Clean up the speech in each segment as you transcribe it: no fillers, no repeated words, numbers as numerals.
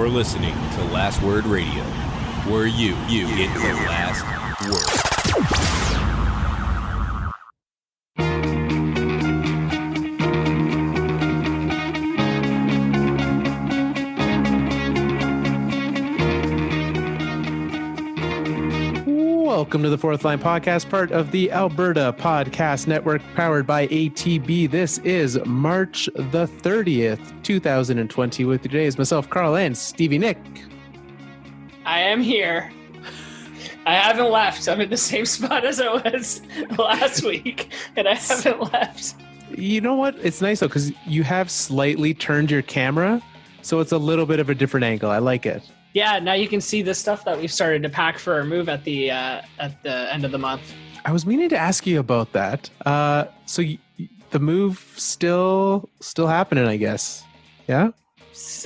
You're listening to Last Word Radio, where you get the last word. Welcome to the Fourth Line Podcast, part of the Alberta Podcast Network, powered by ATB. This is March the 30th, 2020. With you today is myself, Carl, and Stevie Nick. I am here. I haven't left. I'm in the same spot as I was last week, and I haven't left. You know what? It's nice, though, because you have slightly turned your camera, so it's a little bit of a different angle. I like it. Yeah, now you can see the stuff that we've started to pack for our move at the end of the month. I was meaning to ask you about that. The move still happening, I guess. Yeah?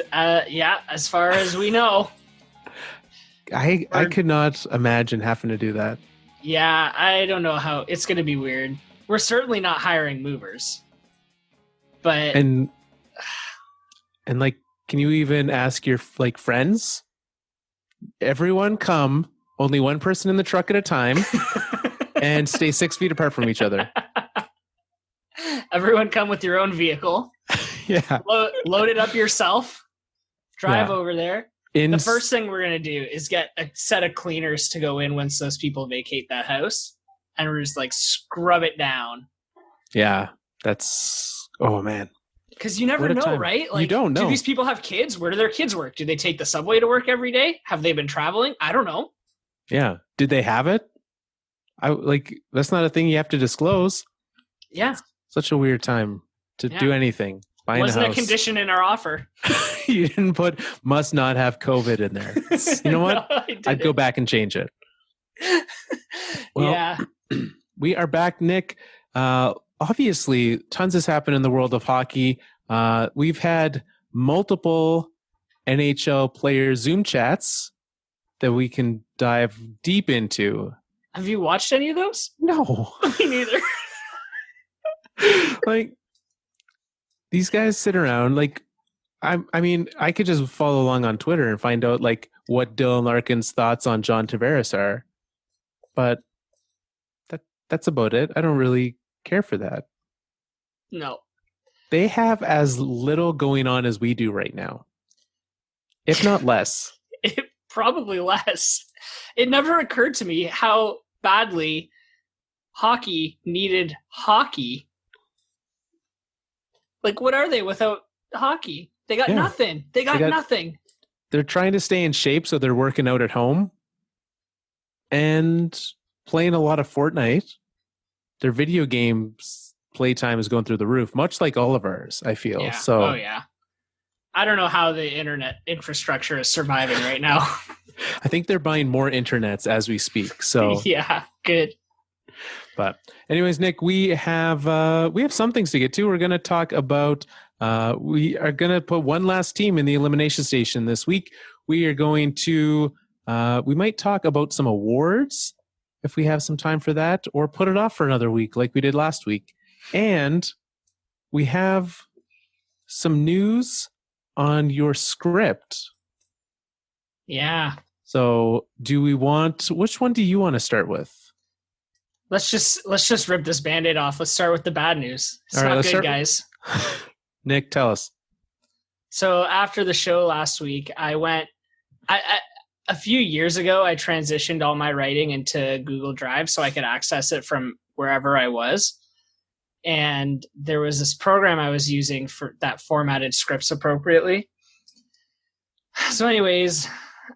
Yeah, as far as we know. I could not imagine having to do that. Yeah, I don't know how. It's going to be weird. We're certainly not hiring movers. But And like, can you even ask your friends? Everyone come, only one person in the truck at a time, and stay 6 feet apart from each other. Everyone come with your own vehicle. Yeah. Load it up yourself. Drive over there. The first thing we're going to do is get a set of cleaners to go in once those people vacate that house. And we're just scrub it down. Yeah. That's, oh man. Because you never know, right? You don't know. Do these people have kids? Where do their kids work? Do they take the subway to work every day? Have they been traveling? I don't know. Yeah. Did they have it? That's not a thing you have to disclose. Yeah. Such a weird time to do anything. Buying Wasn't a house. A condition in our offer. You didn't put must not have COVID in there. You know what? No, I'd go back and change it. Well, yeah. We are back, Nick. Obviously, tons has happened in the world of hockey. We've had multiple NHL player Zoom chats that we can dive deep into. Have you watched any of those? No. Me neither. These guys sit around, I could just follow along on Twitter and find out, what Dylan Larkin's thoughts on John Tavares are. But that's about it. I don't really care for that. No. They have as little going on as we do right now, if not less. Probably less. It never occurred to me how badly hockey needed hockey. What are they without hockey? They got nothing. They got nothing. They're trying to stay in shape, so they're working out at home and playing a lot of Fortnite. Their video games playtime is going through the roof, much like all of ours, I feel. Yeah. So, oh, yeah. I don't know how the internet infrastructure is surviving right now. I think they're buying more internets as we speak. So yeah, good. But anyways, Nick, we have some things to get to. We're going to talk about, we are going to put one last team in the Elimination Station this week. We are going to, we might talk about some awards if we have some time for that, or put it off for another week like we did last week. And we have some news on your script. Yeah. So which one do you want to start with? Let's just rip this Band-Aid off. Let's start with the bad news. It's not good, guys. Nick, tell us. So after the show last week, a few years ago, I transitioned all my writing into Google Drive so I could access it from wherever I was. And there was this program I was using that formatted scripts appropriately. So anyways,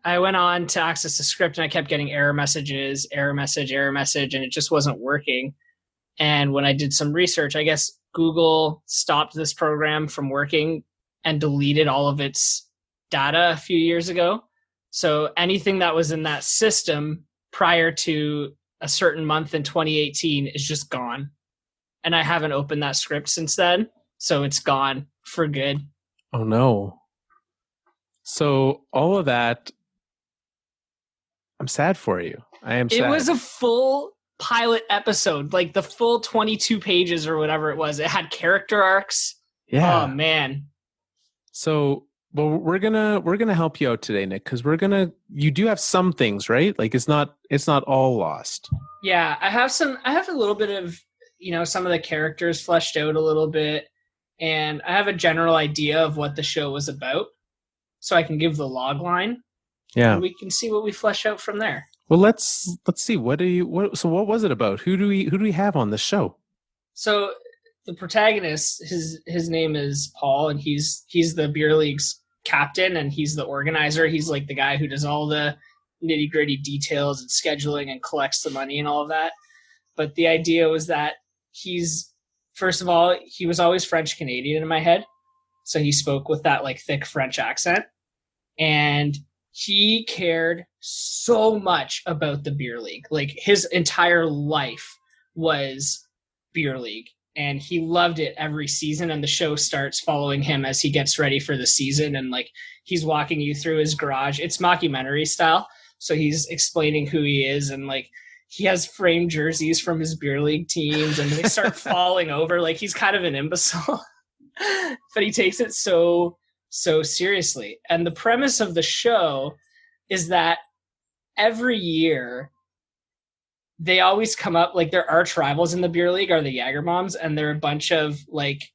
I went on to access the script and I kept getting error message, and it just wasn't working. And when I did some research, I guess Google stopped this program from working and deleted all of its data a few years ago. So anything that was in that system prior to a certain month in 2018 is just gone. And I haven't opened that script since then. So it's gone for good. Oh no. So all of that, I'm sad for you. I am sad. It was a full pilot episode, the full 22 pages or whatever it was. It had character arcs. Yeah. Oh man. So Well, we're gonna help you out today, Nick, because you do have some things, right? Like it's not all lost. Yeah, I have a little bit of, some of the characters fleshed out a little bit, and I have a general idea of what the show was about, so I can give the log line, Yeah. and we can see what we flesh out from there. Well, let's see. So what was it about? Who do we have on the show? So the protagonist, his name is Paul, and he's the beer league's captain, and he's the organizer. He's like the guy who does all the nitty gritty details and scheduling and collects the money and all of that. But the idea was that first of all, he was always French Canadian in my head. So he spoke with that like thick French accent, and he cared so much about the beer league. Like his entire life was beer league, and he loved it every season. And the show starts following him as he gets ready for the season. And like, he's walking you through his garage. It's mockumentary style. So he's explaining who he is. And like, he has framed jerseys from his beer league teams, and they start falling over. Like, he's kind of an imbecile, but he takes it so seriously. And the premise of the show is that every year they always come up, like their arch rivals in the beer league are the Jagerbombs, and they're a bunch of like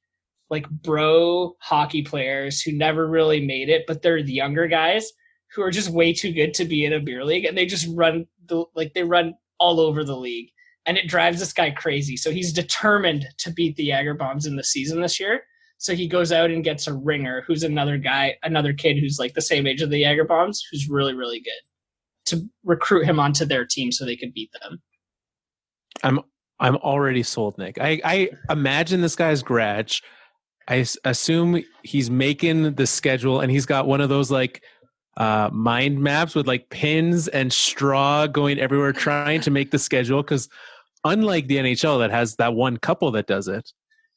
bro hockey players who never really made it, but they're the younger guys who are just way too good to be in a beer league, and they just run they run all over the league, and it drives this guy crazy. So he's determined to beat the Jagerbombs in the season this year. So he goes out and gets a ringer who's another kid who's like the same age of the Jagerbombs, who's really, really good, to recruit him onto their team so they could beat them. I'm already sold, Nick. I imagine this guy's garage. I assume he's making the schedule, and he's got one of those like mind maps with like pins and straw going everywhere trying to make the schedule, because unlike the NHL that has that one couple that does it,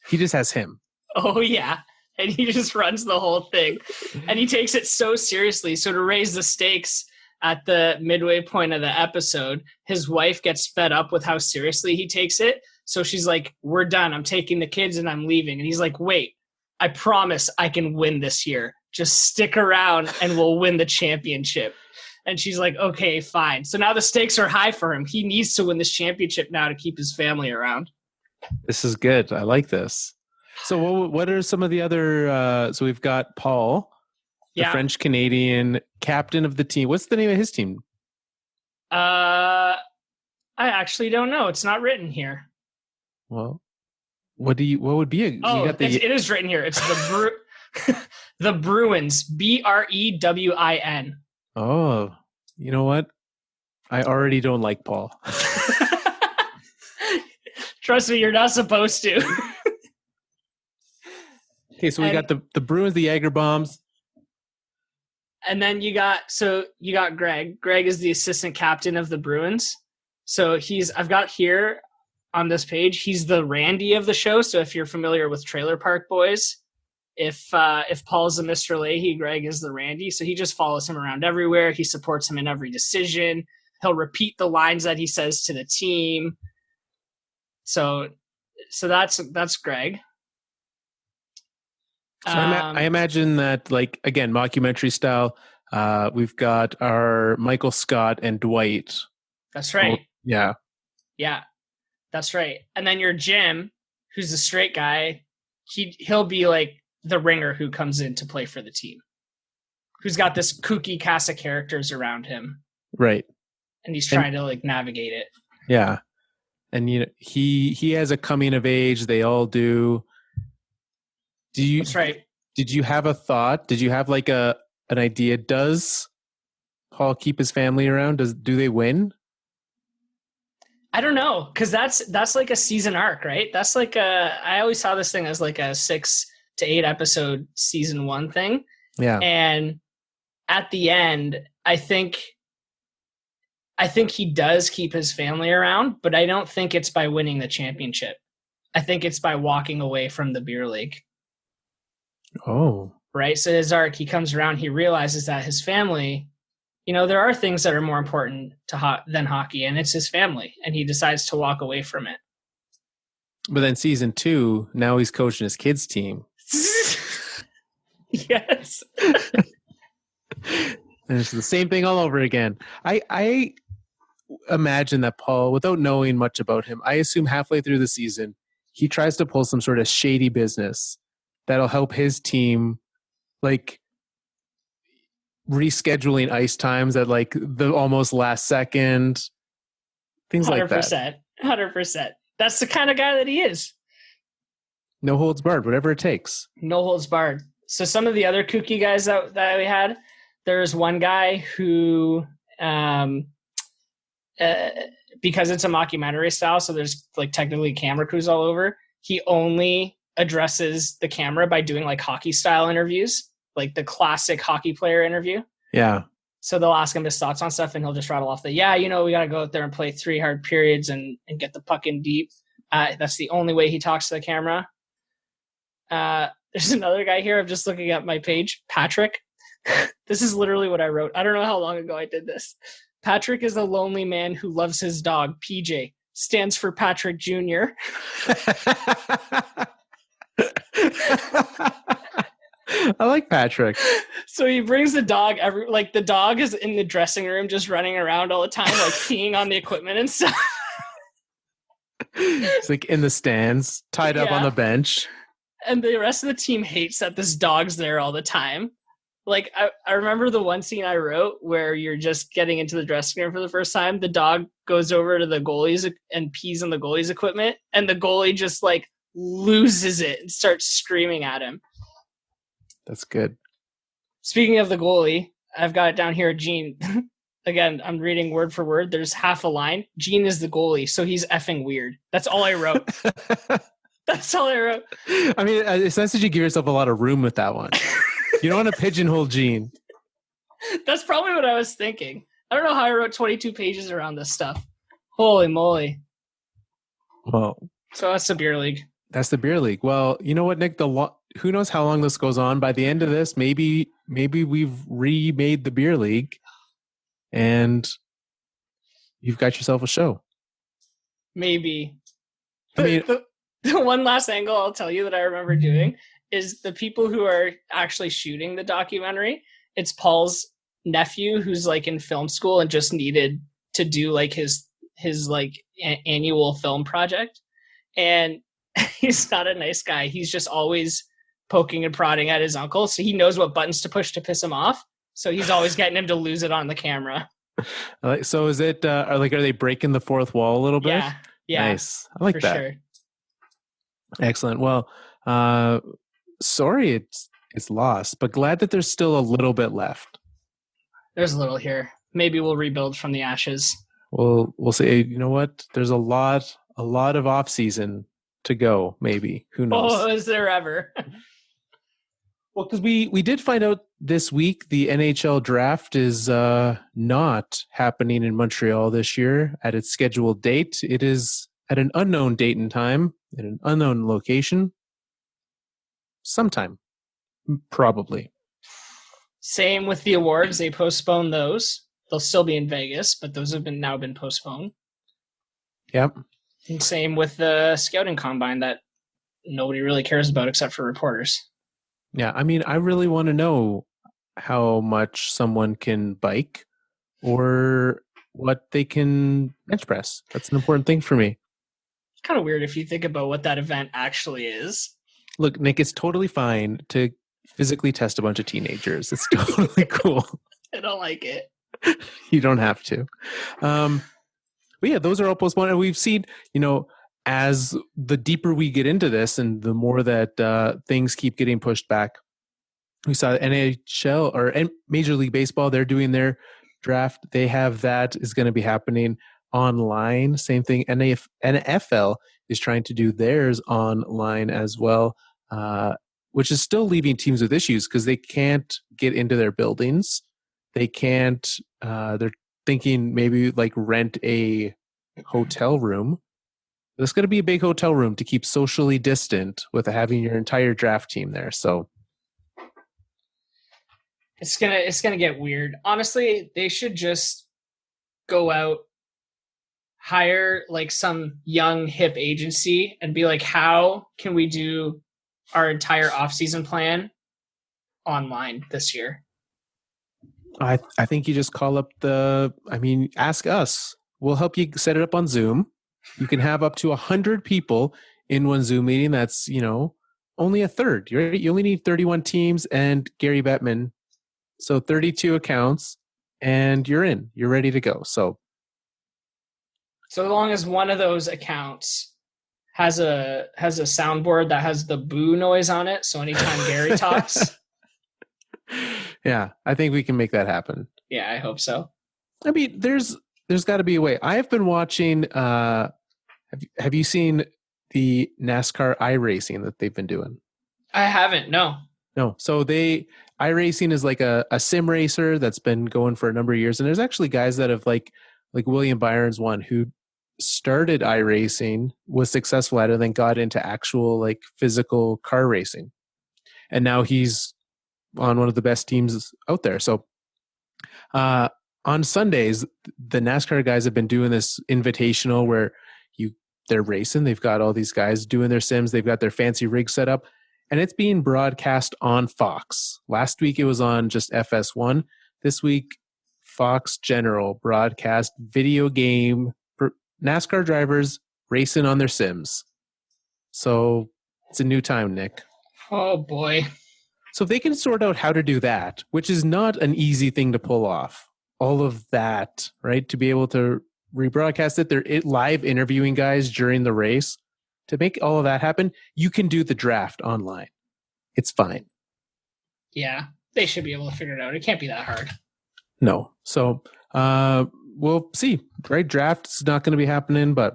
he just has him. Oh yeah, and he just runs the whole thing, and he takes it so seriously. So to raise the stakes at the midway point of the episode, his wife gets fed up with how seriously he takes it. So she's like, "We're done. I'm taking the kids and I'm leaving." And he's like, "Wait, I promise I can win this year. Just stick around and we'll win the championship." And she's like, "Okay, fine." So now the stakes are high for him. He needs to win this championship now to keep his family around. This is good. I like this. So what are some of the other, so we've got Paul, the French Canadian captain of the team. What's the name of his team? I actually don't know. It's not written here. Well, what would be it is written here. It's the Bruins, Brewin. Oh, you know what? I already don't like Paul. Trust me, you're not supposed to. Okay, so we got the Bruins, the Jagerbombs. And then you got Greg. Greg is the assistant captain of the Bruins. So I've got here on this page, he's the Randy of the show. So if you're familiar with Trailer Park Boys, if Paul's the Mr. Leahy, Greg is the Randy. So he just follows him around everywhere. He supports him in every decision. He'll repeat the lines that he says to the team. So that's Greg. So I imagine that, like, again, mockumentary style, we've got our Michael Scott and Dwight. That's right. Oh, yeah. Yeah, that's right. And then your Jim, who's the straight guy, he'll be like the ringer who comes in to play for the team, who's got this kooky cast of characters around him. Right. And he's trying to like navigate it. Yeah. And he has a coming of age. They all do. That's right. Did you have a thought? Did you have like an idea? Does Paul keep his family around? Do they win? I don't know, because that's like a season arc, right? That's like I always saw this thing as like a 6 to 8 episode season 1 thing. Yeah. And at the end, I think he does keep his family around, but I don't think it's by winning the championship. I think it's by walking away from the beer league. Oh. Right? So his arc, he comes around, he realizes that his family, there are things that are more important than hockey, and it's his family, and he decides to walk away from it. But then season 2, now he's coaching his kids' team. Yes. And it's the same thing all over again. I imagine that Paul, without knowing much about him, I assume halfway through the season, he tries to pull some sort of shady business that'll help his team, like rescheduling ice times at like the almost last second, things like that. 100%. That's the kind of guy that he is. No holds barred, whatever it takes. No holds barred. So some of the other kooky guys that we had, there's one guy who, because it's a mockumentary style, so there's like technically camera crews all over, he only addresses the camera by doing like hockey style interviews, like the classic hockey player interview. Yeah. So they'll ask him his thoughts on stuff and he'll just rattle off we got to go out there and play 3 hard periods and get the puck in deep. That's the only way he talks to the camera. There's another guy here. I'm just looking at my page, Patrick. This is literally what I wrote. I don't know how long ago I did this. Patrick is a lonely man who loves his dog. PJ stands for Patrick Jr. I like Patrick. So he brings the dog the dog is in the dressing room just running around all the time, like peeing on the equipment and stuff. It's like in the stands, tied up on the bench. And the rest of the team hates that this dog's there all the time. Like, I remember the one scene I wrote where you're just getting into the dressing room for the first time. The dog goes over to the goalies and pees on the goalie's equipment. And the goalie just, like, loses it and starts screaming at him. That's good. Speaking of the goalie, I've got it down here, Gene. Again, I'm reading word for word. There's half a line. Gene is the goalie, so he's effing weird. That's all I wrote. That's all I wrote. I mean, it's nice that you give yourself a lot of room with that one. You don't want to pigeonhole Gene. That's probably what I was thinking. I don't know how I wrote 22 pages around this stuff. Holy moly. Well, so that's the beer league. That's the beer league. Well, you know what, Nick? Who knows how long this goes on? By the end of this, maybe we've remade the beer league, and you've got yourself a show. Maybe. I mean, the one last angle I'll tell you that I remember doing is the people who are actually shooting the documentary. It's Paul's nephew who's like in film school and just needed to do like his like annual film project. And he's not a nice guy. He's just always poking and prodding at his uncle. So he knows what buttons to push to piss him off. So he's always getting him to lose it on the camera. So is it, are they breaking the fourth wall a little bit? Yeah. Nice. I like that. Sure. Excellent. Well, sorry it's lost, but glad that there's still a little bit left. There's a little here. Maybe we'll rebuild from the ashes. We'll say, you know what? There's a lot of off season to go. Maybe, who knows? Oh, is there ever? Well, because we did find out this week the NHL draft is not happening in Montreal this year at its scheduled date. It is at an unknown date and time, at an unknown location, sometime, probably. Same with the awards. They postponed those. They'll still be in Vegas, but those have now been postponed. Yep. And same with the scouting combine that nobody really cares about except for reporters. Yeah, I mean, I really want to know how much someone can bike or what they can bench press. That's an important thing for me. It's kind of weird if you think about what that event actually is. Look, Nick, it's totally fine to physically test a bunch of teenagers. It's totally cool. I don't like it. You don't have to. But yeah, those are all postponed. And we've seen, as the deeper we get into this and the more that things keep getting pushed back, we saw NHL or Major League Baseball, they're doing their draft. They have that is going to be happening online. Same thing. NFL is trying to do theirs online as well, which is still leaving teams with issues because they can't get into their buildings. They can't, they're thinking maybe like rent a hotel room. There's going to be a big hotel room to keep socially distant with having your entire draft team there. So it's gonna get weird. Honestly, they should just go out, hire like some young hip agency and be like, how can we do our entire off-season plan online this year? I think you just call up ask us. We'll help you set it up on Zoom. You can have up to 100 people in one Zoom meeting. That's, only a third. You only need 31 teams and Gary Bettman. So 32 accounts and you're in. You're ready to go. So long as one of those accounts has a soundboard that has the boo noise on it, so anytime Gary talks. Yeah, I think we can make that happen. Yeah, I hope so. I mean, there's got to be a way. I have been watching. Have you seen the NASCAR iRacing that they've been doing? I haven't. No. So iRacing is like a sim racer that's been going for a number of years, and there's actually guys that have like William Byron's one who started iRacing, was successful at it, and then got into actual like physical car racing, and now he's on one of the best teams out there. So on Sundays, the NASCAR guys have been doing this invitational where they're racing. They've got all these guys doing their sims. They've got their fancy rig set up, and it's being broadcast on Fox. Last week it was on just FS1. This week, Fox General broadcast video game for NASCAR drivers racing on their sims. So it's a new time, Nick. Oh boy. So if they can sort out how to do that, which is not an easy thing to pull off, all of that, right? To be able to rebroadcast it, they're live interviewing guys during the race. To make all of that happen, you can do the draft online. It's fine. Yeah, they should be able to figure it out. It can't be that hard. No. So we'll see, right? Draft's not going to be happening, but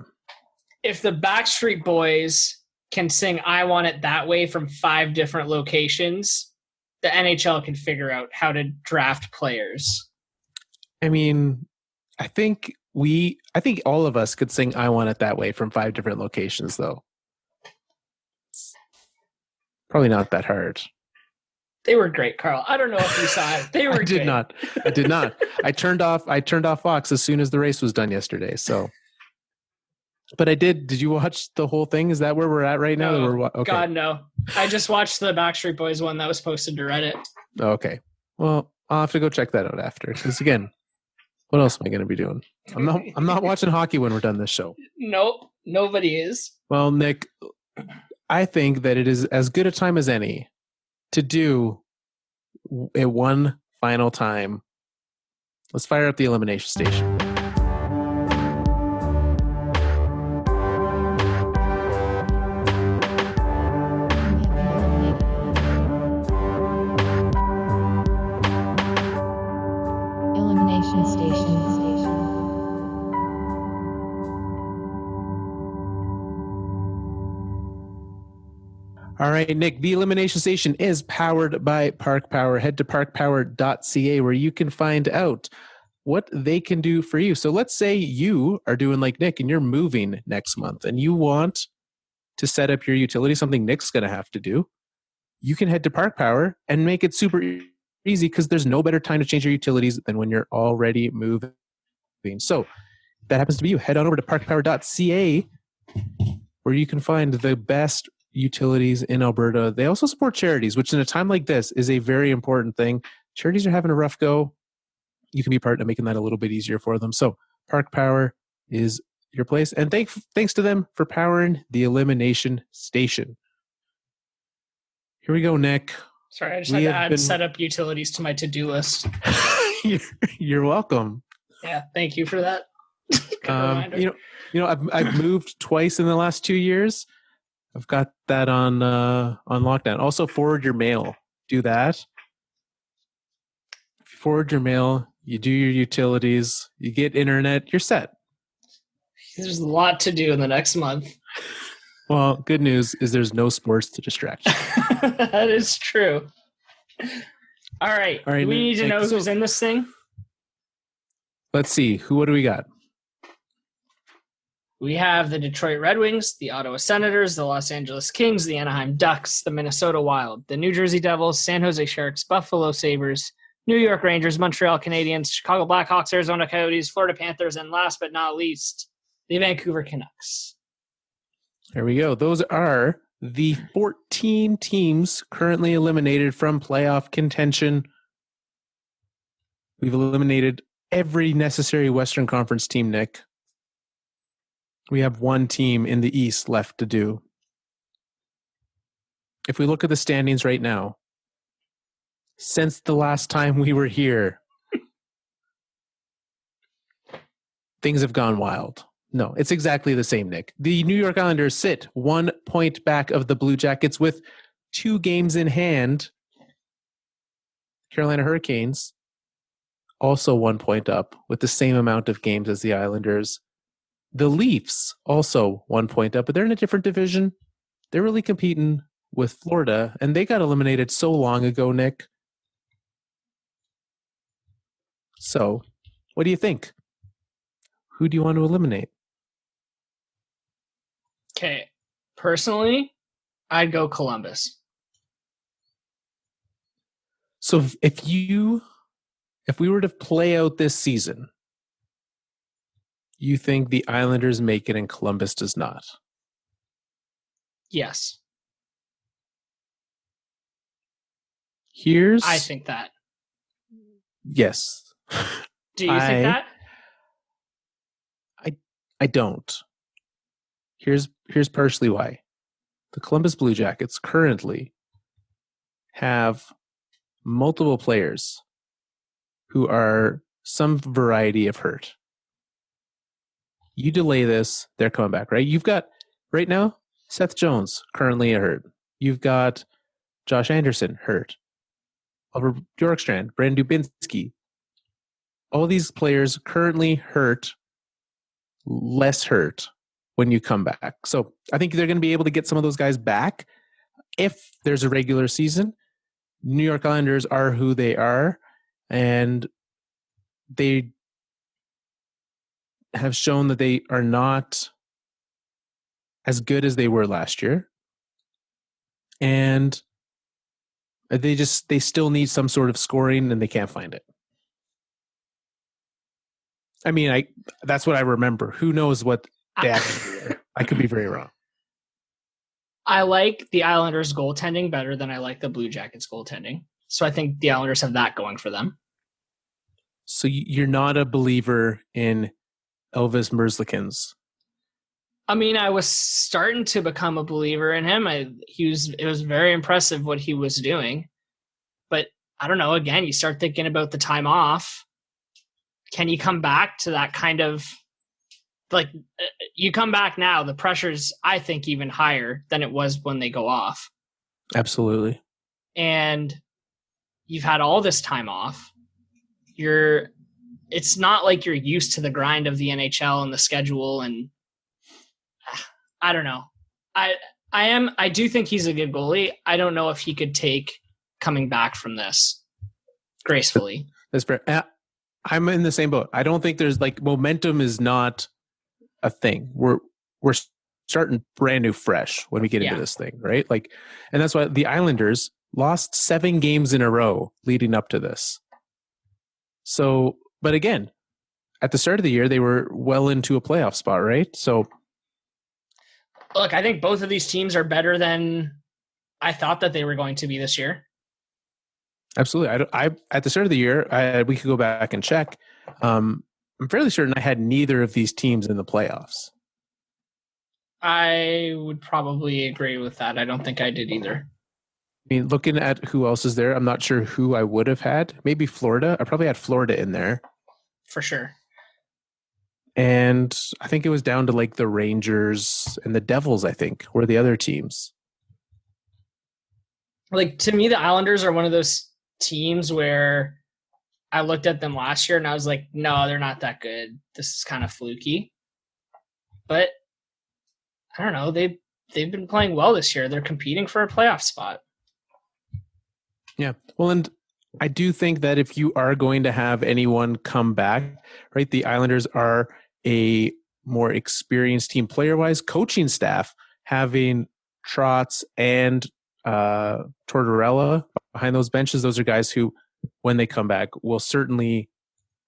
if the Backstreet Boys can sing I Want It That Way from 5 different locations, the NHL can figure out how to draft players. I mean, I think all of us could sing I Want It That Way from 5 different locations, though. It's probably not that hard. They were great, Carl. I don't know if you saw it. They were I did not. I turned off Fox as soon as the race was done yesterday, so. But I did. Did you watch the whole thing? Is that where we're at right now? No, okay. God, no. I just watched the Backstreet Boys one that was posted to Reddit. Okay. Well, I'll have to go check that out after. Because again, what else am I going to be doing? I'm not watching hockey when we're done this show. Nope. Nobody is. Well, Nick, I think that it is as good a time as any to do it one final time. Let's fire up the Elimination Station. Elimination Station. All right, Nick, the Elimination Station is powered by Park Power. Head to ParkPower.ca where you can find out what they can do for you. So let's say you are doing like Nick and you're moving next month and you want to set up your utility, something Nick's going to have to do. You can head to Park Power and make it super easy because there's no better time to change your utilities than when you're already moving. So if that happens to be you, head on over to ParkPower.ca where you can find the best utilities in Alberta. They also support charities, which in a time like this is a very important thing. Charities are having a rough go. You can be part of making that a little bit easier for them. So Park Power is your place. And thanks to them for powering the Elimination Station. Here we go, Nick. Sorry, I just had to add set up utilities to my to-do list. You're welcome. Yeah, thank you for that. I've moved twice in the last 2 years. I've got that on lockdown. Also, forward your mail. Do that. If you forward your mail, you do your utilities, you get internet, you're set. There's a lot to do in the next month. Well, good news is there's no sports to distract you. That is true. All right. Do we need to know who's in this thing? Let's see. What do we got? We have the Detroit Red Wings, the Ottawa Senators, the Los Angeles Kings, the Anaheim Ducks, the Minnesota Wild, the New Jersey Devils, San Jose Sharks, Buffalo Sabres, New York Rangers, Montreal Canadiens, Chicago Blackhawks, Arizona Coyotes, Florida Panthers, and last but not least, the Vancouver Canucks. There we go. Those are the 14 teams currently eliminated from playoff contention. We've eliminated every necessary Western Conference team, Nick. We have one team in the East left to do. If we look at the standings right now, since the last time we were here, things have gone wild. No, it's exactly the same, Nick. The New York Islanders sit 1 point back of the Blue Jackets with 2 games in hand. Carolina Hurricanes also 1 point up with the same amount of games as the Islanders. The Leafs also 1 point up, but they're in a different division. They're really competing with Florida, and they got eliminated so long ago, Nick. So, what do you think? Who do you want to eliminate? Okay. Personally, I'd go Columbus. So if we were to play out this season, you think the Islanders make it and Columbus does not? Yes. I think that. Yes. Do you think that? I don't. Here's partially why. The Columbus Blue Jackets currently have multiple players who are some variety of hurt. You delay this, they're coming back, right? You've got, right now, Seth Jones currently hurt. You've got Josh Anderson hurt. Oliver Bjorkstrand, Brandon Dubinsky. All these players currently hurt, less hurt when you come back. So I think they're going to be able to get some of those guys back if there's a regular season. New York Islanders are who they are, and they have shown that they are not as good as they were last year. And they still need some sort of scoring, and they can't find it. I mean, that's what I remember. Who knows what they actually were? I could be very wrong. I like the Islanders' goaltending better than I like the Blue Jackets' goaltending. So I think the Islanders have that going for them. So you're not a believer in Elvis Merzlikins? I mean, I was starting to become a believer in him. It was very impressive what he was doing. But I don't know, again, you start thinking about the time off. Can you come back to that kind of, like, you come back now, the pressure's, I think, even higher than it was when they go off. Absolutely. And you've had all this time off. It's not like you're used to the grind of the NHL and the schedule, and I don't know. I do think he's a good goalie. I don't know if he could take coming back from this gracefully. That's fair. I'm in the same boat. I don't think there's, like, momentum is not a thing. We're starting brand new fresh when we get into this thing, right? Like, and that's why the Islanders lost 7 games in a row leading up to this. So, but again, at the start of the year, they were well into a playoff spot, right? So, look, I think both of these teams are better than I thought that they were going to be this year. Absolutely. I at the start of the year, we could go back and check. I'm fairly certain I had neither of these teams in the playoffs. I would probably agree with that. I don't think I did either. I mean, looking at who else is there, I'm not sure who I would have had. Maybe Florida. I probably had Florida in there. For sure. And I think it was down to, like, the Rangers and the Devils, I think, were the other teams. Like, to me, the Islanders are one of those teams where I looked at them last year and I was like, no, they're not that good. This is kind of fluky. But I don't know. They've been playing well this year. They're competing for a playoff spot. Yeah. Well, and I do think that if you are going to have anyone come back, right, the Islanders are a more experienced team player-wise. Coaching staff, having Trotz and Tortorella behind those benches, those are guys who, when they come back, will certainly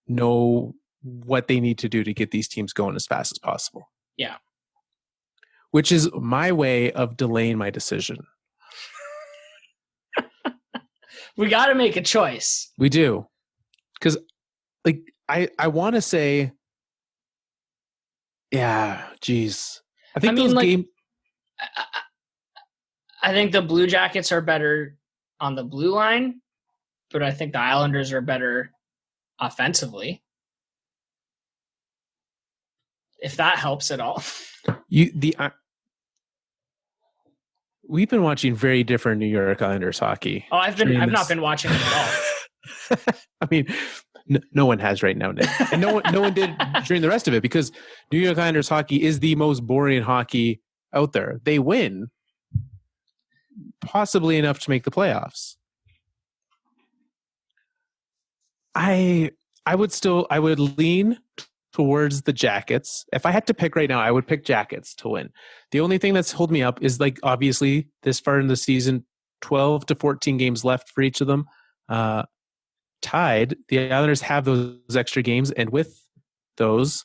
know what they need to do to get these teams going as fast as possible. Yeah. which is my way of delaying my decision. We got to make a choice. We do. Because like I want to say, yeah, geez. I think those games. I think the Blue Jackets are better on the blue line, but I think the Islanders are better offensively. If that helps at all. We've been watching very different New York Islanders hockey. Oh, I've not been watching it at all. I mean, no one has right now, Nick. And no one did during the rest of it, because New York Islanders hockey is the most boring hockey out there. They win possibly enough to make the playoffs. I would lean towards the Jackets. If I had to pick right now, I would pick Jackets to win. The only thing that's holding me up is, like, obviously this far in the season, 12 to 14 games left for each of them. Tied, the Islanders have those extra games, and with those,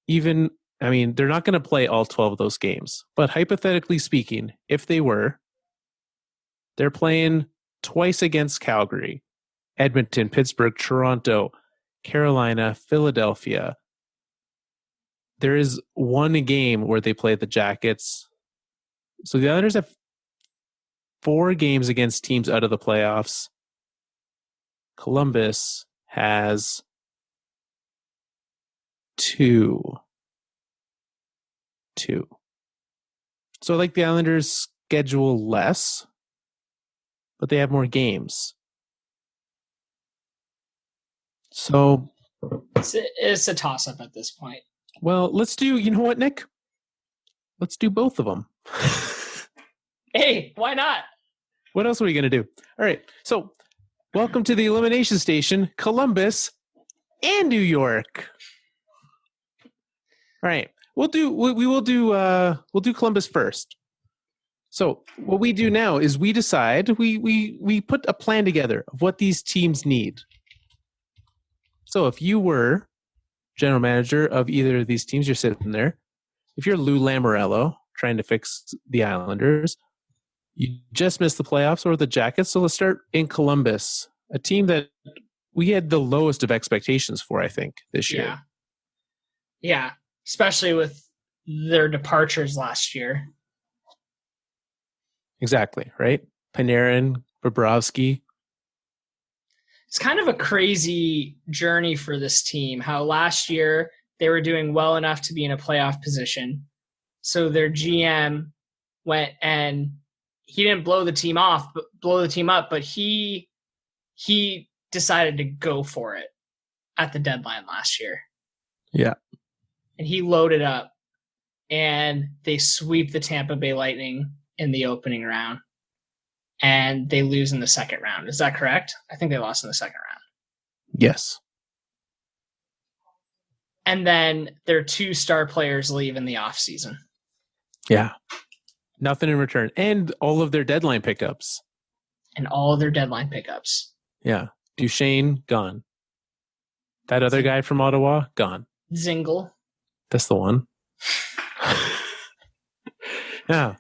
they're not going to play all 12 of those games. But hypothetically speaking, if they were, they're playing twice against Calgary, Edmonton, Pittsburgh, Toronto, Carolina, Philadelphia. There is one game where they play the Jackets. So the Islanders have 4 games against teams out of the playoffs. Columbus has 2. So I like the Islanders' schedule less, but they have more games. So it's a toss-up at this point. Well, let's do, you know what, Nick? Let's do both of them. Hey, why not? What else are we going to do? All right. So welcome to the Elimination Station, Columbus and New York. All right. We'll do Columbus first. So what we do now is we decide, we put a plan together of what these teams need. So if you were general manager of either of these teams, you're sitting there. If you're Lou Lamoriello trying to fix the Islanders, you just missed the playoffs, or the Jackets. So let's start in Columbus, a team that we had the lowest of expectations for, I think, this year. Yeah, especially with their departures last year. Exactly, right? Panarin, Bobrovsky. It's kind of a crazy journey for this team, how last year they were doing well enough to be in a playoff position. So their GM went and he didn't blow the team up, but he decided to go for it at the deadline last year. Yeah. And he loaded up, and they sweep the Tampa Bay Lightning in the opening round. And they lose in the second round. Is that correct? I think they lost in the second round. Yes. And then their 2 star players leave in the offseason. Yeah. Nothing in return. And all of their deadline pickups. Yeah. Duchesne, gone. That other guy from Ottawa, gone. Zingle. That's the one. Yeah.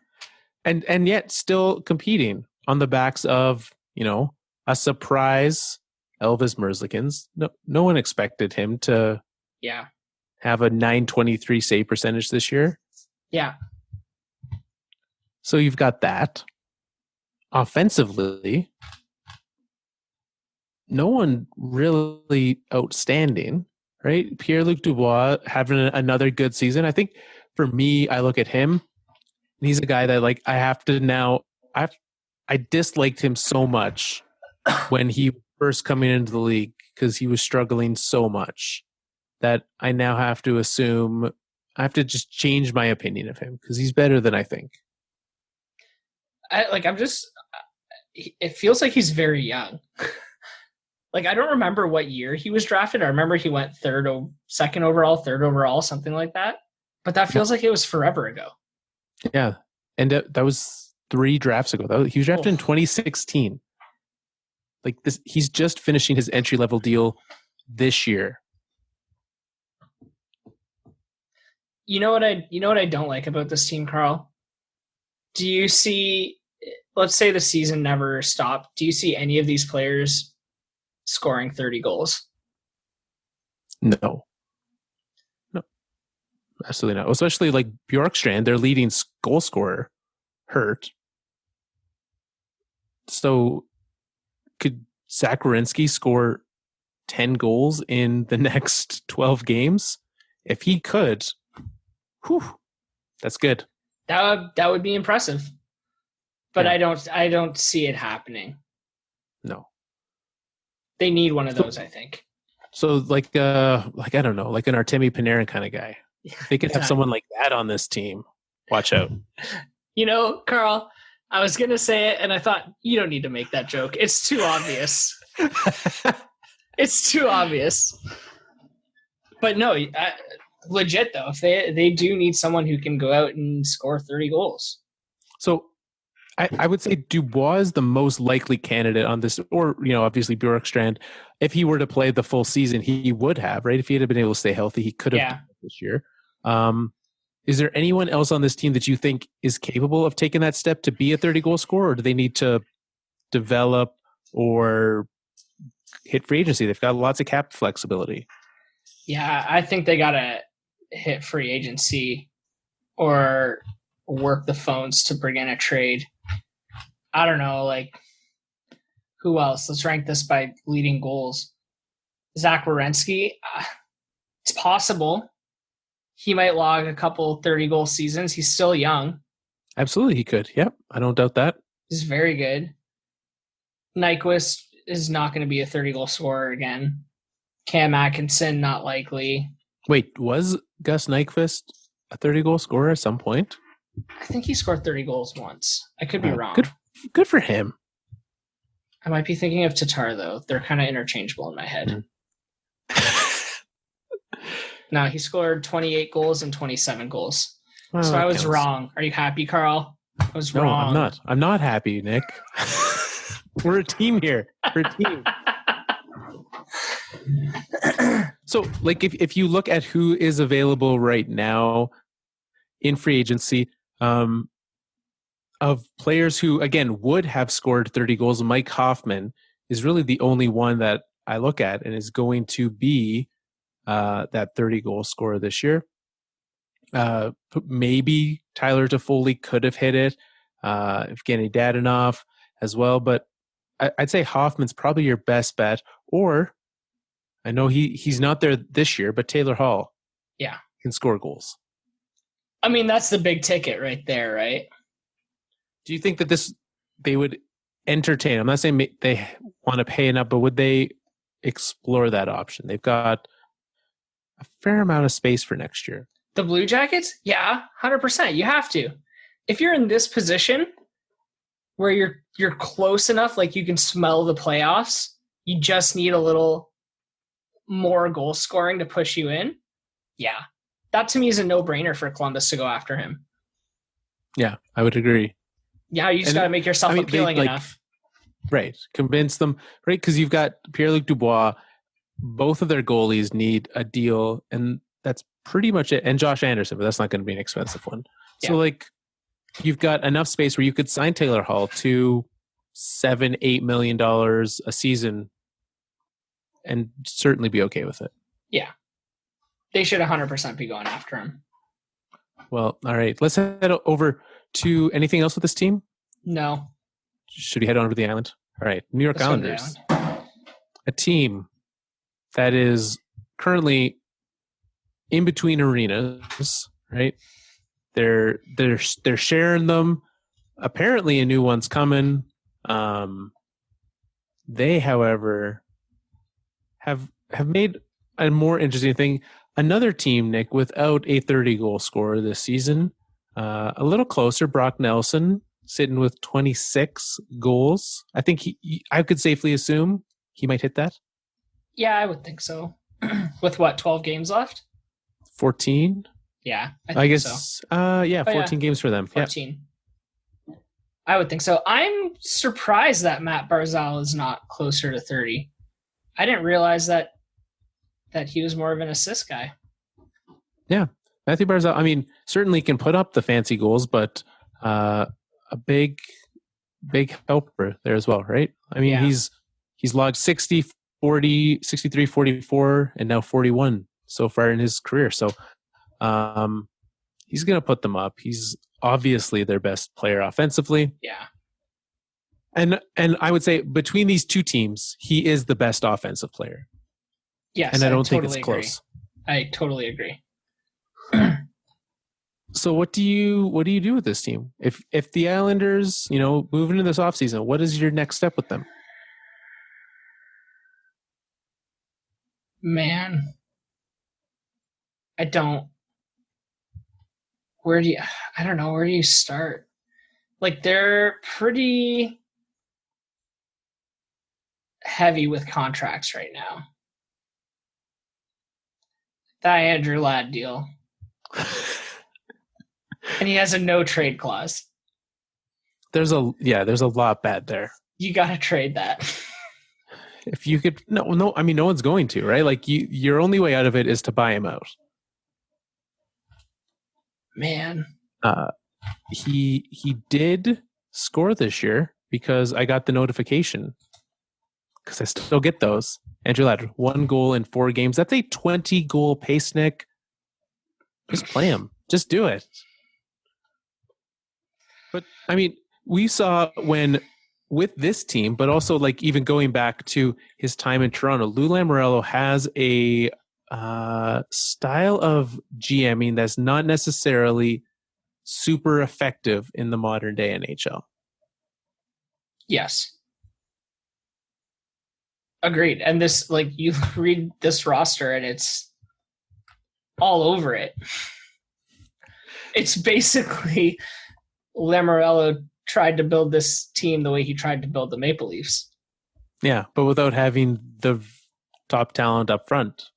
And yet still competing on the backs of, a surprise Elvis Merzlikins. No one expected him to have a .923 save percentage this year. Yeah. So you've got that. Offensively, no one really outstanding, right? Pierre-Luc Dubois having another good season. I think for me, I look at him, and he's a guy that I disliked him so much when he first coming into the league, because he was struggling so much that I now have to assume I have to just change my opinion of him, because he's better than I think. It feels like he's very young. Like, I don't remember what year he was drafted. I remember he went second overall, something like that. But that feels like it was forever ago. Yeah. And that was 3 drafts ago. He was drafted in 2016. Like this, he's just finishing his entry-level deal this year. You know what I don't like about this team, Carl? Do you see, let's say the season never stopped, do you see any of these players scoring 30 goals? No. Absolutely not. Especially like Bjorkstrand, their leading goal scorer, hurt. So could Zach Werenski score 10 goals in the next 12 games? If he could, that's good. That would be impressive. But Yeah. I don't see it happening. No. They need one of those, I think. So like I don't know, like an Artemi Panarin kind of guy. If they could have someone like that on this team, watch out. You know, Carl, I was going to say it and I thought, you don't need to make that joke. It's too obvious. It's too obvious. But no, legit though, if they do need someone who can go out and score 30 goals. So I would say Dubois is the most likely candidate on this, or, obviously Bjorkstrand. If he were to play the full season, he would have, right? If he had been able to stay healthy, he could have done it this year. Is there anyone else on this team that you think is capable of taking that step to be a 30-goal scorer, or do they need to develop or hit free agency? They've got lots of cap flexibility. Yeah, I think they got to hit free agency or work the phones to bring in a trade. I don't know, like, who else? Let's rank this by leading goals. Zach Werenski, it's possible. He might log a couple 30-goal seasons. He's still young. Absolutely, he could. Yep, I don't doubt that. He's very good. Nyquist is not going to be a 30-goal scorer again. Cam Atkinson, not likely. Wait, was Gus Nyquist a 30-goal scorer at some point? I think he scored 30 goals once. I could be wrong. Good for him. I might be thinking of Tatar, though. They're kind of interchangeable in my head. No, he scored 28 goals and 27 goals. Well, so I was wrong. Are you happy, Carl? I was wrong. No, I'm not. I'm not happy, Nick. We're a team here. We're a team. So, like, if you look at who is available right now in free agency, of players who, again, would have scored 30 goals, Mike Hoffman is really the only one that I look at and is going to be that 30-goal scorer this year. Maybe Tyler Toffoli could have hit it, Evgeny Dadonov as well, but I'd say Hoffman's probably your best bet. Or, I know he's not there this year, but Taylor Hall can score goals. I mean, that's the big ticket right there, right? Do you think that they would entertain? I'm not saying they want to pay enough, but would they explore that option? They've got a fair amount of space for next year. The Blue Jackets? Yeah, 100%. You have to. If you're in this position where you're close enough, like you can smell the playoffs, you just need a little more goal scoring to push you in. Yeah. That to me is a no-brainer for Columbus to go after him. Yeah, I would agree. Yeah, you just got to make yourself appealing enough. Right. Convince them, right? Because you've got Pierre-Luc Dubois. Both of their goalies need a deal, and that's pretty much it. And Josh Anderson, but that's not going to be an expensive one. Yeah. So, like, you've got enough space where you could sign Taylor Hall to $7-8 million a season and certainly be okay with it. Yeah. They should 100% be going after him. Well, all right. Let's head over to anything else with this team? No. Should we head on over to the island? All right. New York Islanders. A team that is currently in between arenas, right? They're sharing them. Apparently a new one's coming. They, however, have made a more interesting thing. Another team, Nick, without a 30-goal scorer this season. A little closer, Brock Nelson, sitting with 26 goals. I think I could safely assume he might hit that. Yeah, I would think so. With what, 12 games left? 14? Yeah, I guess so. 14 games for them. 14. Yeah. I would think so. I'm surprised that Matt Barzal is not closer to 30. I didn't realize that he was more of an assist guy. Yeah. Mathew Barzal, I mean, certainly can put up the fancy goals, but a big helper there as well, right? I mean, he's logged 60, 40, 63, 44, and now 41 so far in his career. So he's going to put them up. He's obviously their best player offensively. Yeah. And I would say between these two teams, he is the best offensive player. Yes, and I don't totally think it's agree. close. I totally agree. So what do you do with this team? If the Islanders, move into this offseason, what is your next step with them? Man, I don't know, where do you start? Like, they're pretty heavy with contracts right now. That Andrew Ladd deal. And he has a no trade clause. There's a lot bad there. You got to trade that. If you could, no, I mean, no one's going to, right? Like, your only way out of it is to buy him out. Man. He did score this year because I got the notification, because I still get those. Andrew Ladd, 1 goal in 4 games. That's a 20-goal pace, Nick. Just play him. Just do it. But, I mean, we saw with this team, but also like even going back to his time in Toronto, Lou Lamoriello has a style of GMing that's not necessarily super effective in the modern day NHL. Yes. Agreed. And this, like, you read this roster and it's all over it. It's basically Lamoriello tried to build this team the way he tried to build the Maple Leafs. Yeah, but without having the top talent up front.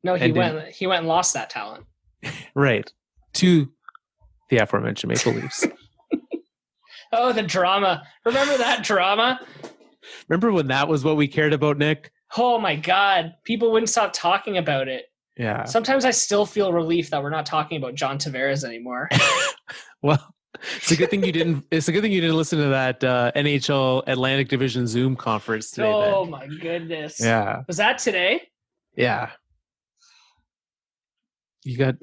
No, he went and lost that talent. Right. To the aforementioned Maple Leafs. Oh, the drama. Remember that drama? Remember when that was what we cared about, Nick? Oh my God. People wouldn't stop talking about it. Yeah. Sometimes I still feel relief that we're not talking about John Tavares anymore. Well, it's a good thing you didn't listen to that NHL Atlantic Division Zoom conference today. Oh then. my goodness. Yeah. Was that today? Yeah. You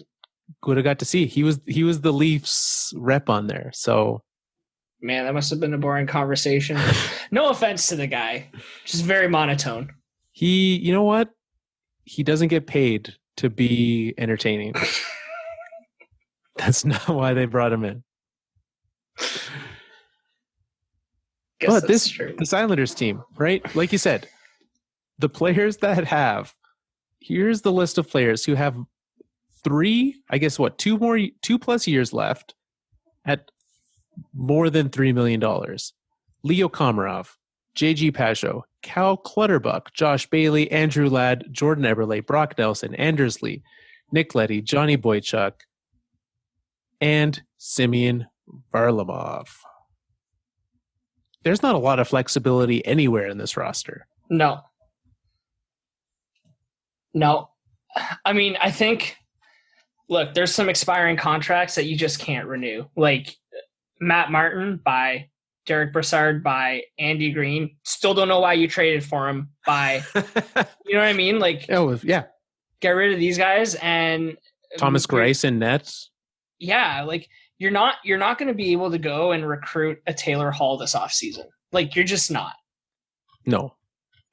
would have got to see. He was the Leafs rep on there. So man, that must have been a boring conversation. No offense to the guy. Just very monotone. You know what? He doesn't get paid to be entertaining. That's not why they brought him in. But this Islanders team, right? Like you said, the players that here's the list of players who have 2 plus years left at more than $3 million. Leo Komarov, JG Pajot, Cal Clutterbuck, Josh Bailey, Andrew Ladd, Jordan Eberle, Brock Nelson, Anders Lee, Nick Leddy, Johnny Boychuk, and Simeon Varlamov. There's not a lot of flexibility anywhere in this roster. No. I mean, I think, look, there's some expiring contracts that you just can't renew. Like Matt Martin by Derek Brassard by Andy Green. Still don't know why you traded for him by, you know what I mean? Like, yeah. Get rid of these guys and Thomas Greiss in nets. Yeah. Like, you're not going to be able to go and recruit a Taylor Hall this offseason. Like, you're just not. No.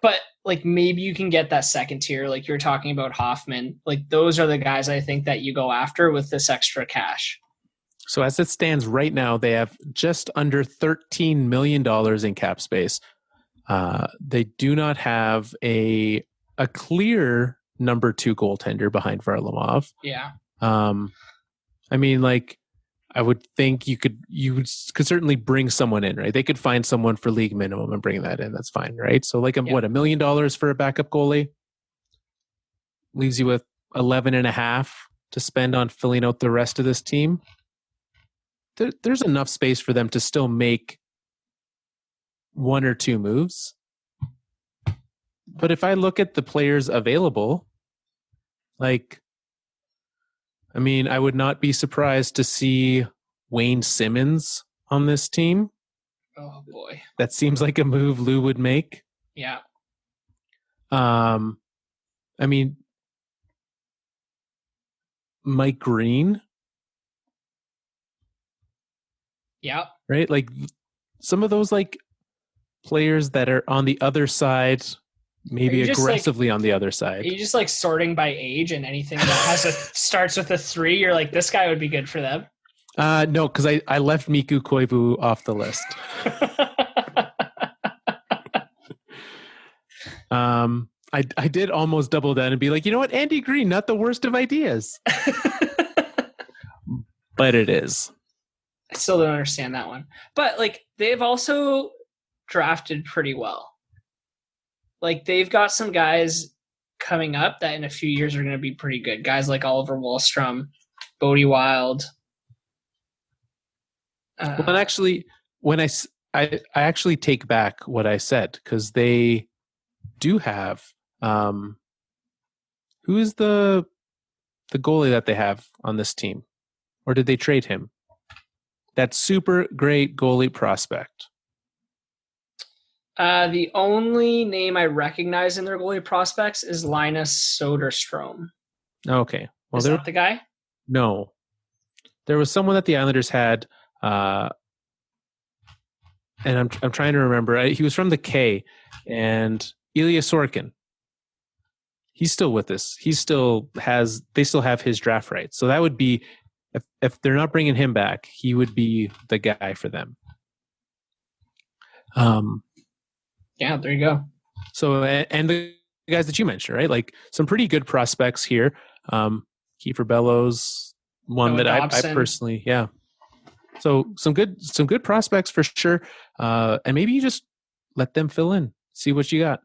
But, like, maybe you can get that second tier. Like, you're talking about Hoffman. Like, those are the guys I think that you go after with this extra cash. So as it stands right now, they have just under $13 million in cap space. They do not have a clear number 2 goaltender behind Varlamov. Yeah. I mean, like, I would think you could certainly bring someone in, right? They could find someone for league minimum and bring that in. That's fine, right? So like, $1 million for a backup goalie leaves you with 11.5 to spend on filling out the rest of this team. There's enough space for them to still make 1 or 2 moves. But if I look at the players available, like, I mean, I would not be surprised to see Wayne Simmons on this team. Oh boy. That seems like a move Lou would make. Yeah. I mean, Mike Green. Yeah. Right? Like some of those like players that are on the other side, maybe aggressively on the other side. Are you just like sorting by age, and anything that starts with a 3, you're like, this guy would be good for them? No, because I left Miku Koivu off the list. I did almost double down and be like, you know what, Andy Green, not the worst of ideas. But it is. I still don't understand that one. But like they've also drafted pretty well. Like they've got some guys coming up that in a few years are going to be pretty good. Guys like Oliver Wahlstrom, Bodie Wild. Well, and actually, when I actually take back what I said, because they do have who is the goalie that they have on this team, or did they trade him? That super great goalie prospect. The only name I recognize in their goalie prospects is Linus Soderstrom. Okay, well, is that the guy? No, there was someone that the Islanders had. And I'm trying to remember. He was from the K, and Ilya Sorokin. He's still with us. They still have his draft rights. So that would be, if they're not bringing him back, he would be the guy for them. Yeah, there you go. So, and the guys that you mentioned, right? Like some pretty good prospects here. Kiefer Bellows, one Noah that I Dobson. personally, yeah. So some good prospects for sure. And maybe you just let them fill in, see what you got.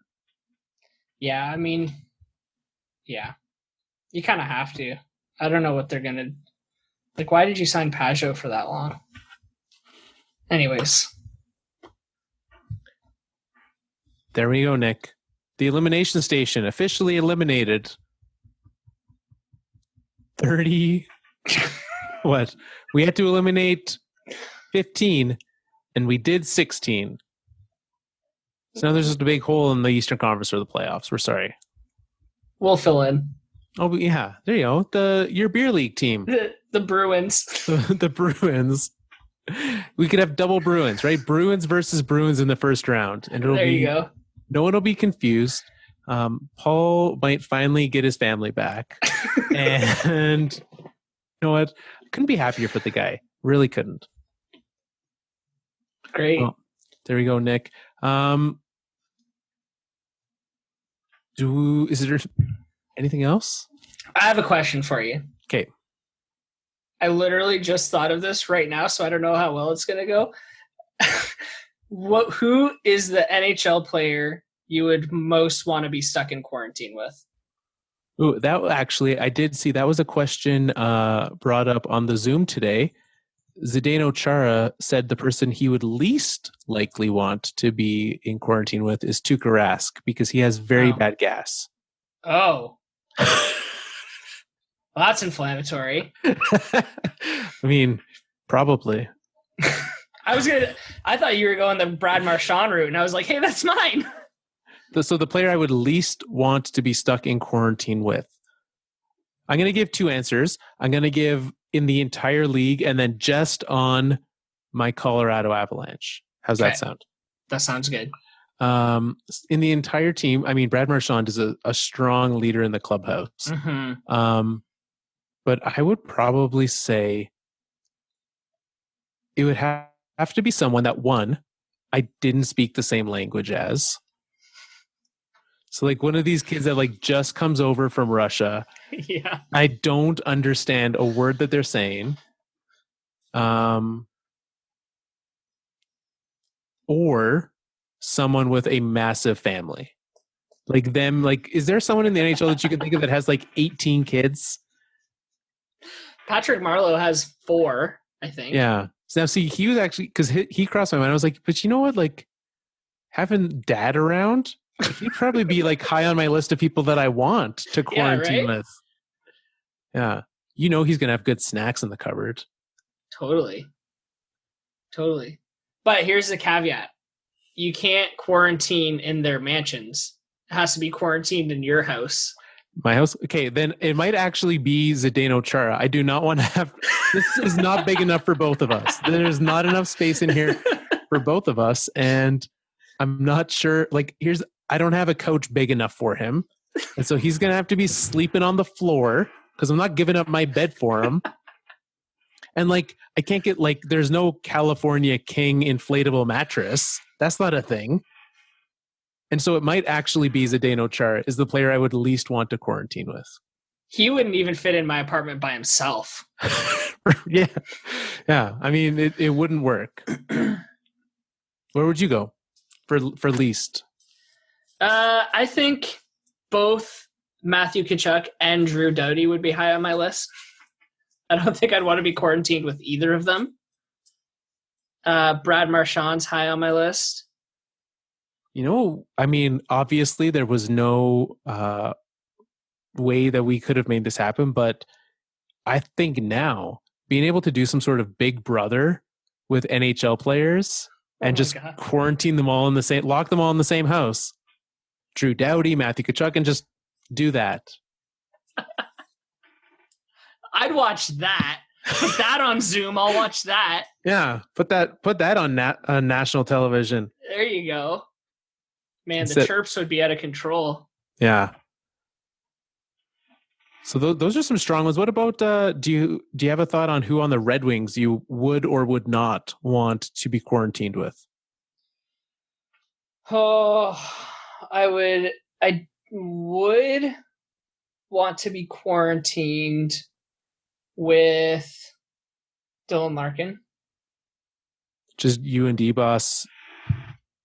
Yeah, I mean, yeah, you kind of have to. I don't know what they're gonna like. Why did you sign Pajot for that long? Anyways, there we go, Nick. The Elimination Station officially eliminated 30. What? We had to eliminate 15, and we did 16. So now there's just a big hole in the Eastern Conference for the playoffs. We're sorry. we'll fill in. Oh, but yeah. There you go. Your beer league team. The Bruins. The Bruins. We could have double Bruins, right? Bruins versus Bruins in the first round. And it'll There be, you go. no one will be confused. Paul might finally get his family back. And you know what? Couldn't be happier for the guy. Really couldn't. Great. Well, there we go, Nick. Is there anything else? I have a question for you. Okay. I literally just thought of this right now, so I don't know how well it's going to go. Who is the NHL player you would most want to be stuck in quarantine with? Ooh, that actually, I did see that was a question brought up on the Zoom today. Zdeno Chara said the person he would least likely want to be in quarantine with is Tuukka Rask because he has very bad gas. Oh. Well, that's inflammatory. I mean, probably. I thought you were going the Brad Marchand route, and I was like, hey, that's mine. So the player I would least want to be stuck in quarantine with. I'm going to give two answers. I'm going to give in the entire league and then just on my Colorado Avalanche. How's that sound? That sounds good. In the entire team, I mean, Brad Marchand is a strong leader in the clubhouse. Mm-hmm. But I would probably say it would have to be someone that, one, I didn't speak the same language as. So like one of these kids that like just comes over from Russia. Yeah. I don't understand a word that they're saying. Or someone with a massive family. Like them, like, is there someone in the NHL that you can think of that has like 18 kids? Patrick Marleau has 4, I think. Yeah. So now see, he was actually, because he crossed my mind. I was like, but you know what? Like having dad around, he'd probably be like high on my list of people that I want to quarantine with. Yeah. you know he's going to have good snacks in the cupboard. Totally. But here's the caveat. You can't quarantine in their mansions. It has to be quarantined in your house. My house? Okay, then it might actually be Zdeno Chara. I do not want to have... This is not big enough for both of us. There's not enough space in here for both of us. And I'm not sure... Like, I don't have a couch big enough for him. And so he's going to have to be sleeping on the floor because I'm not giving up my bed for him. And like, I can't get like, there's no California King inflatable mattress. That's not a thing. And so it might actually be Zdeno Chara is the player I would least want to quarantine with. He wouldn't even fit in my apartment by himself. Yeah. I mean, it wouldn't work. Where would you go for least? I think both Matthew Tkachuk and Drew Doughty would be high on my list. I don't think I'd want to be quarantined with either of them. Brad Marchand's high on my list. You know, I mean, obviously there was no way that we could have made this happen, but I think now being able to do some sort of Big Brother with NHL players and just quarantine them all lock them all in the same house. Drew Doughty, Matthew Tkachuk, and just do that. I'd watch that. Put that on Zoom. I'll watch that. Yeah, put that on national television. There you go. Man, the chirps would be out of control. Yeah. So those are some strong ones. What about do you have a thought on who on the Red Wings you would or would not want to be quarantined with? Oh, I would want to be quarantined with Dylan Larkin. Just you and D-Boss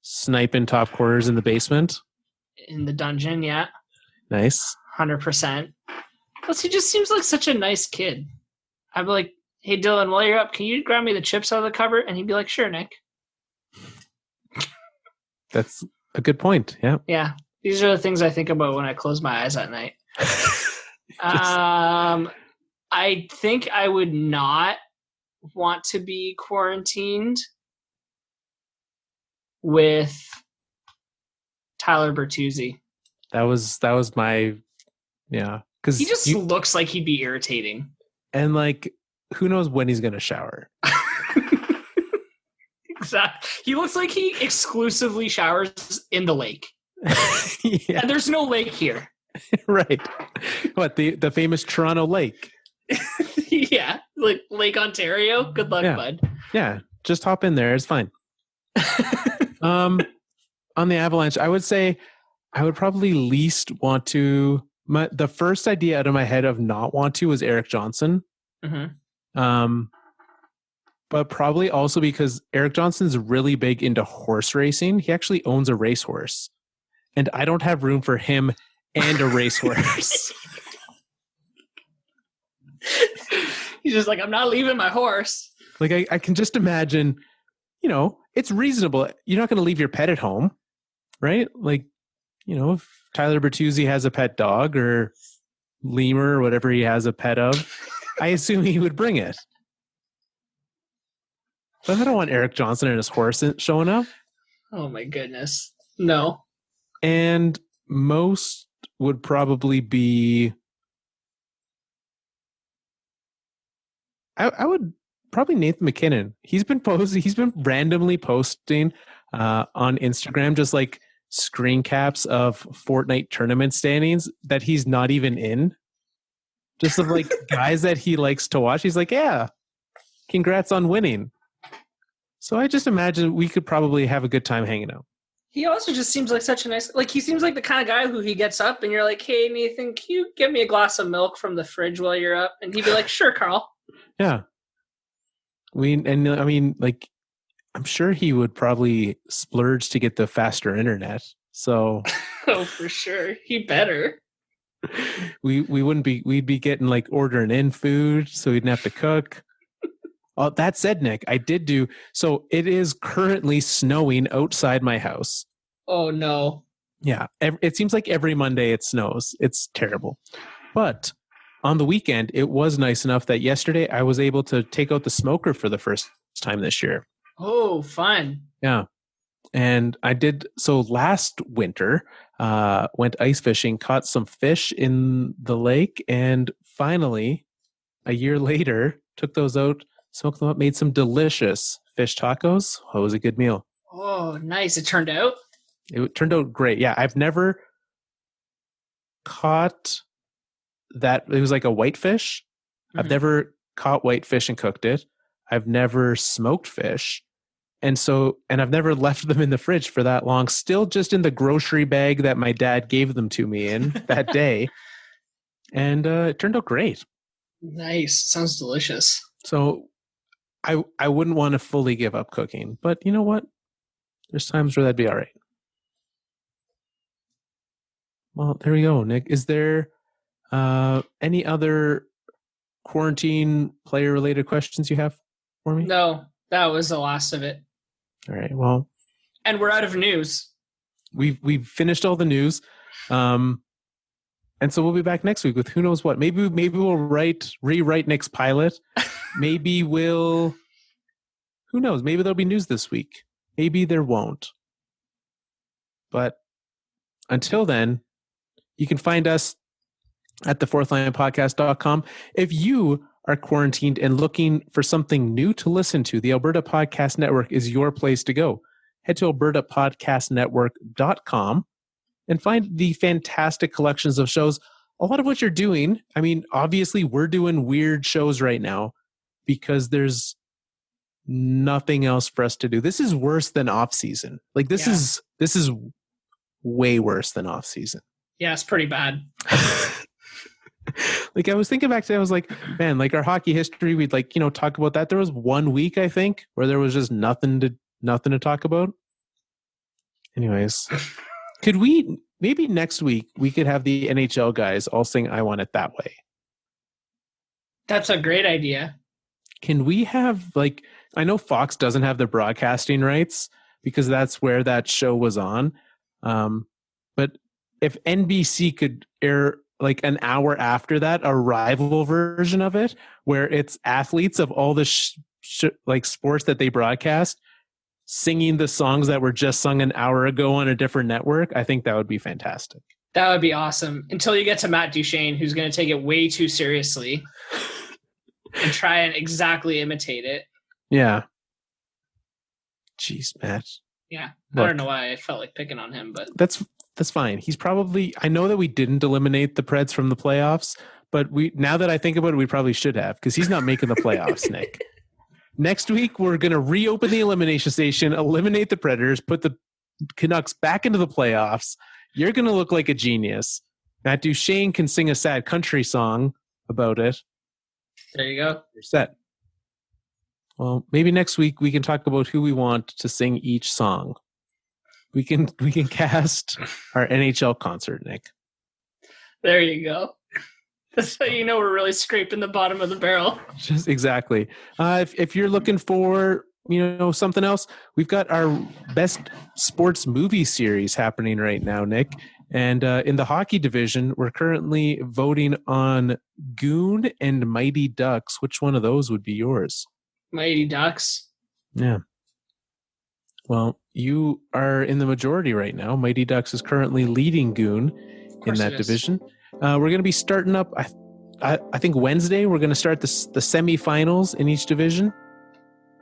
sniping top quarters in the basement? In the dungeon, yeah. Nice. 100%. Plus, he just seems like such a nice kid. I'd be like, hey, Dylan, while you're up, can you grab me the chips out of the cupboard? And he'd be like, sure, Nick. That's a good point, yeah. Yeah. These are the things I think about when I close my eyes at night. I think I would not want to be quarantined with Tyler Bertuzzi. That was my, yeah. Because he just looks like he'd be irritating. And like, who knows when he's going to shower? Exactly. He looks like he exclusively showers in the lake. Yeah. And there's no lake here. Right. What, the famous Toronto Lake? Yeah. Like Lake Ontario. Good luck, bud. Yeah. Just hop in there. It's fine. On the Avalanche, I would say I would probably least want to. The first idea out of my head of not want to was Eric Johnson. Mm-hmm. But probably also because Eric Johnson's really big into horse racing. He actually owns a racehorse. And I don't have room for him and a racehorse. He's just like, I'm not leaving my horse. Like, I can just imagine, you know, it's reasonable. You're not going to leave your pet at home, right? Like, you know, if Tyler Bertuzzi has a pet dog or lemur or whatever he has a pet of, I assume he would bring it. But I don't want Eric Johnson and his horse showing up. Oh my goodness. No. And most would probably be, I would probably Nathan McKinnon. He's been randomly posting on Instagram just like screen caps of Fortnite tournament standings that he's not even in. Just of like guys that he likes to watch. He's like, yeah, congrats on winning. So I just imagine we could probably have a good time hanging out. He also just seems like such a nice, like he seems like the kind of guy who he gets up and you're like, hey, Nathan, can you get me a glass of milk from the fridge while you're up? And he'd be like, sure, Carl. Yeah. Like, I'm sure he would probably splurge to get the faster internet. So. Oh, for sure. He better. We'd be getting like ordering in food so we didn't have to cook. Oh, that said, Nick, so it is currently snowing outside my house. Oh, no. Yeah. It seems like every Monday it snows. It's terrible. But on the weekend, it was nice enough that yesterday I was able to take out the smoker for the first time this year. Oh, fun. Yeah. And I did so last winter, went ice fishing, caught some fish in the lake, and finally, a year later, took those out, smoked them up, made some delicious fish tacos. Oh, it was a good meal. Oh, nice. It turned out? It turned out great. Yeah, I've never caught that. It was like a whitefish. I've never caught whitefish and cooked it. I've never smoked fish. And I've never left them in the fridge for that long, still just in the grocery bag that my dad gave them to me in that day. And it turned out great. Nice. Sounds delicious. So I wouldn't want to fully give up cooking, but you know what? There's times where that'd be all right. Well, there we go, Nick. Is there any other quarantine player-related questions you have for me? No, that was the last of it. All right. Well, and we're out of news. We've finished all the news, and so we'll be back next week with who knows what. Maybe we'll rewrite Nick's pilot. Maybe who knows? Maybe there'll be news this week. Maybe there won't. But until then, you can find us at thefourthlinepodcast.com. If you are quarantined and looking for something new to listen to, the Alberta Podcast Network is your place to go. Head to albertapodcastnetwork.com and find the fantastic collections of shows. A lot of what you're doing, I mean, obviously we're doing weird shows right now because there's nothing else for us to do. This is worse than off season. Like this is way worse than off season. Yeah, it's pretty bad. Like I was thinking back to, I was like, man, like our hockey history, we'd like, talk about that. There was 1 week, I think, where there was just nothing to talk about. Anyways, could we, maybe next week, we could have the NHL guys all sing I Want It That Way. That's a great idea. Can we have, like, I know Fox doesn't have the broadcasting rights because that's where that show was on. But if NBC could air like an hour after that, a rival version of it, where it's athletes of all the like sports that they broadcast singing the songs that were just sung an hour ago on a different network, I think that would be fantastic. That would be awesome. Until you get to Matt Duchene, who's going to take it way too seriously and try and exactly imitate it. Yeah. Jeez, Matt. Yeah. Look, I don't know why I felt like picking on him, but that's fine. He's probably, I know that we didn't eliminate the Preds from the playoffs, but now that I think about it, we probably should have, because he's not making the playoffs, Nick. Next week, we're going to reopen the Elimination Station, eliminate the Predators, put the Canucks back into the playoffs. You're going to look like a genius. Matt Duchene can sing a sad country song about it. There you go. You're set. Well, maybe next week we can talk about who we want to sing each song. We can cast our NHL concert, Nick. There you go. That's how you know we're really scraping the bottom of the barrel. Just exactly. If you're looking for something else, we've got our best sports movie series happening right now, Nick. And in the hockey division, we're currently voting on Goon and Mighty Ducks. Which one of those would be yours? Mighty Ducks. Yeah. Well, you are in the majority right now. Mighty Ducks is currently leading Goon in that division. We're going to be starting up, I think Wednesday, we're going to start the semifinals in each division.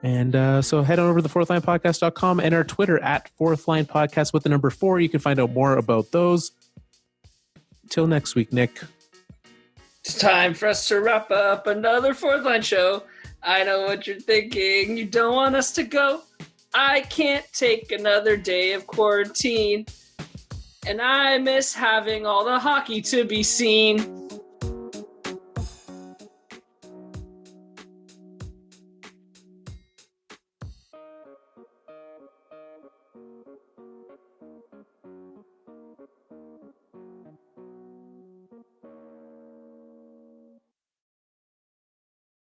And so head on over to thefourthlinepodcast.com and our Twitter at fourthlinepodcast with the number 4. You can find out more about those. Till next week, Nick. It's time for us to wrap up another Fourth Line show. I know what you're thinking. You don't want us to go. I can't take another day of quarantine. And I miss having all the hockey to be seen.